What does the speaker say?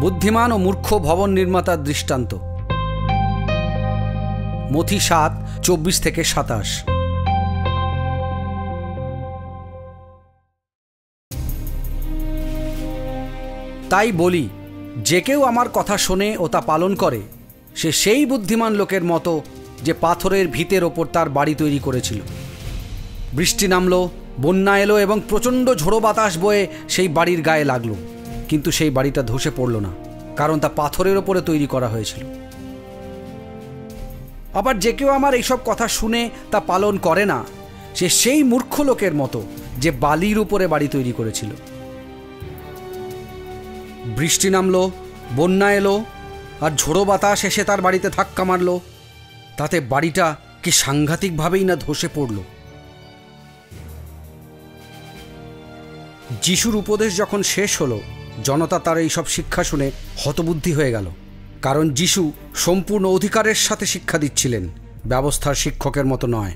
বুদ্ধিমান ও মূর্খ ভবন নির্মাতার দৃষ্টান্ত। মথি 7:24-27। তাই বলি, যে কেউ আমার কথা শোনে ও তা পালন করে, সে সেই বুদ্ধিমান লোকের মতো যে পাথরের ভিতের ওপর তার বাড়ি তৈরি করেছিল। বৃষ্টি নামলো, বন্যা এলো এবং প্রচণ্ড ঝোড়ো বাতাস বয়ে সেই বাড়ির গায়ে লাগলো, কিন্তু সেই বাড়িটা ধসে পড়ল না, কারণ তা পাথরের ওপরে তৈরি করা হয়েছিল। আবার যে কেউ আমার এইসব কথা শুনে তা পালন করে না, সে সেই মূর্খ লোকের মতো যে বালির উপরে বাড়ি তৈরি করেছিল। বৃষ্টি নামলো, বন্যা এলো আর ঝোড়ো বাতাস এসে তার বাড়িতে ধাক্কা মারল, তাতে বাড়িটা কি সাংঘাতিকভাবেই না ধসে পড়ল। যিশুর উপদেশ যখন শেষ হলো, জনতা তার এইসব শিক্ষা শুনে হতবুদ্ধি হয়ে গেল, কারণ যিশু সম্পূর্ণ অধিকারের সাথে শিক্ষা দিচ্ছিলেন, ব্যবস্থার শিক্ষকের মতো নয়।